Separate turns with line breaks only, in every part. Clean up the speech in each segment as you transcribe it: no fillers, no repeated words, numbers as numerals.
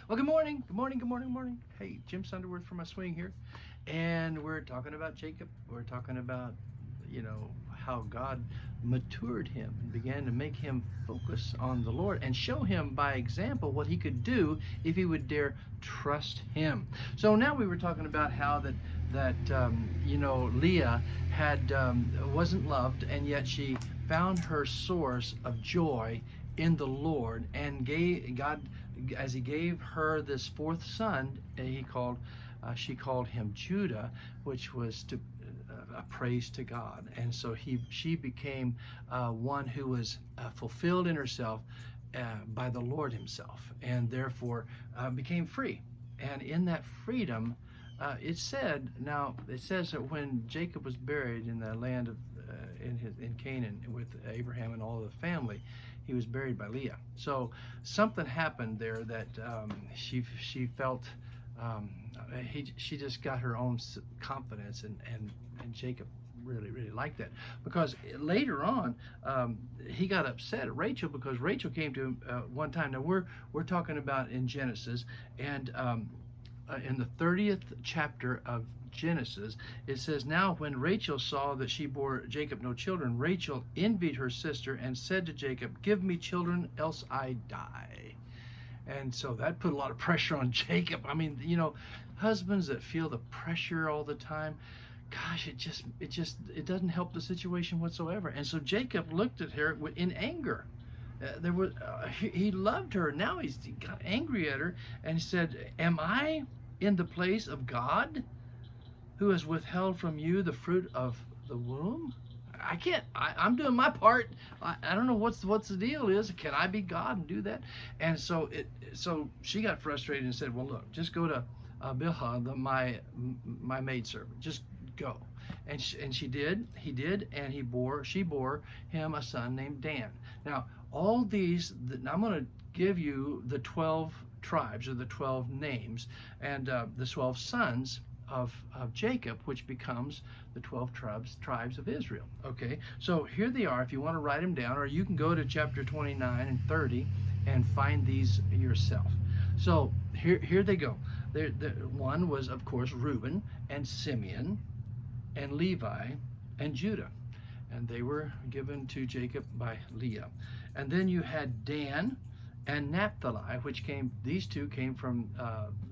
Well, good morning. Good morning. Good morning. Good morning. Hey, Jim Sunderwirth from my swing here. And we're talking about Jacob. We're talking about, how God matured him and began to make him focus on the Lord and show him by example what he could do if he would dare trust him. So now we were talking about how that Leah had wasn't loved, and yet she found her source of joy in the Lord, and gave God, as he gave her this fourth son, she called him Judah, which was to a praise to God. And so she became one who was fulfilled in herself by the Lord himself, and therefore became free. And in that freedom, it says that when Jacob was buried in the land of in Canaan with Abraham and all of the family, he was buried by Leah. So something happened there that she felt. She just got her own confidence, and Jacob really liked that, because later on he got upset at Rachel, because Rachel came to him one time. Now we're talking about in Genesis, and in the 30th chapter of Genesis, it says, "Now when Rachel saw that she bore Jacob no children, Rachel envied her sister and said to Jacob, 'Give me children, else I die.'" And so that put a lot of pressure on Jacob. I mean, husbands that feel the pressure all the time, gosh, it doesn't help the situation whatsoever. And so Jacob looked at her in anger. He loved her. Now he got angry at her and said, "Am I in the place of God, who has withheld from you the fruit of the womb? I can't. I'm doing my part. I don't know what's the deal is. Can I be God and do that?" And so she got frustrated and said, "Well, look, just go to Bilhah, my maidservant. Just go." And she did. He did, and she bore him a son named Dan. Now all these. I'm going to give you the 12 tribes, or the 12 names, and the 12 sons of Jacob, which becomes the 12 tribes of Israel. Okay, so here they are. If you want to write them down, or you can go to chapter 29 and 30 and find these yourself. So here they go. One was, of course, Reuben and Simeon and Levi and Judah, and they were given to Jacob by Leah. And then you had Dan and Naphtali, these two came from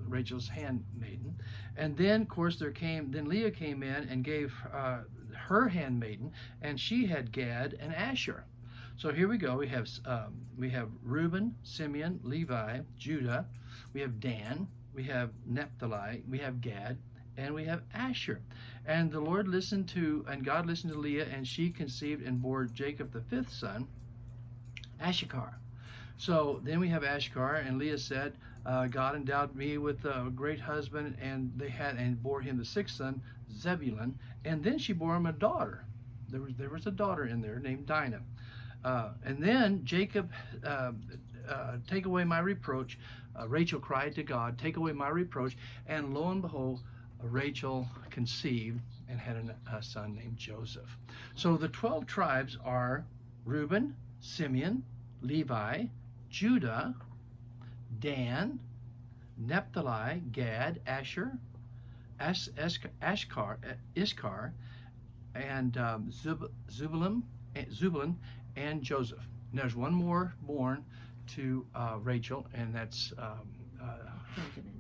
Rachel's handmaiden. And then, of course, then Leah came in and gave her handmaiden, and she had Gad and Asher. So here we go. We have Reuben, Simeon, Levi, Judah. We have Dan. We have Naphtali. We have Gad, and we have Asher. And God listened to Leah, and she conceived and bore Jacob the fifth son, Ashikar. So then we have Ashkar, and Leah said, "God endowed me with a great husband," and bore him the sixth son, Zebulun. And then she bore him a daughter. There was a daughter in there named Dinah. And then Jacob, "Take away my reproach." Rachel cried to God, "Take away my reproach." And lo and behold, Rachel conceived and had a son named Joseph. So the 12 tribes are Reuben, Simeon, Levi, Judah, Dan, Naphtali, Gad, Asher, Issachar, and Zebulun, and Joseph. And there's one more born to Rachel, and that's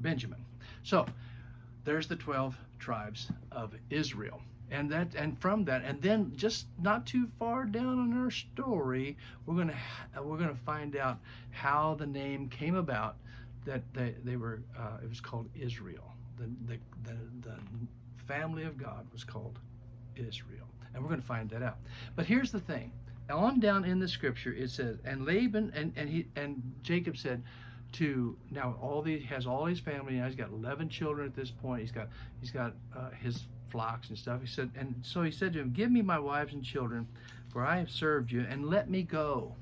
Benjamin. So there's the 12 tribes of Israel. And from that, and then just not too far down in our story, we're gonna find out how the name came about. That they were it was called Israel. The family of God was called Israel, and we're going to find that out. But here's the thing: on down in the scripture, it says, "And Laban and Jacob said to," now he has all his family. Now he's got 11 children at this point. He's got his flocks and stuff. He said to him, "Give me my wives and children, for I have served you, and let me go,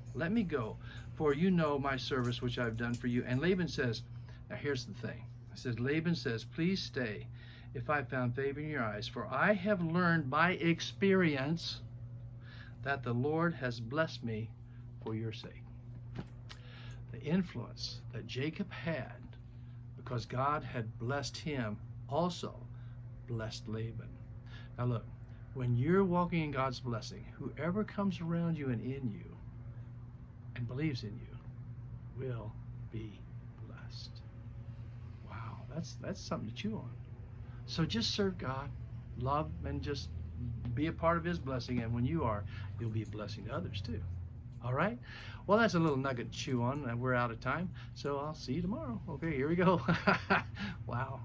for you know my service which I've done for you." And Laban says, now here's the thing. It says, Laban says, "Please stay, if I found favor in your eyes, for I have learned by experience that the Lord has blessed me for your sake." The influence that Jacob had because God had blessed him, also blessed Laban. Now look, when you're walking in God's blessing, whoever comes around you and in you and believes in you will be blessed. Wow, that's something to chew on. So just serve God, love, and just be a part of his blessing. And when you are, you'll be a blessing to others too. All right? Well, that's a little nugget to chew on. We're out of time. So I'll see you tomorrow. Okay, here we go. Wow.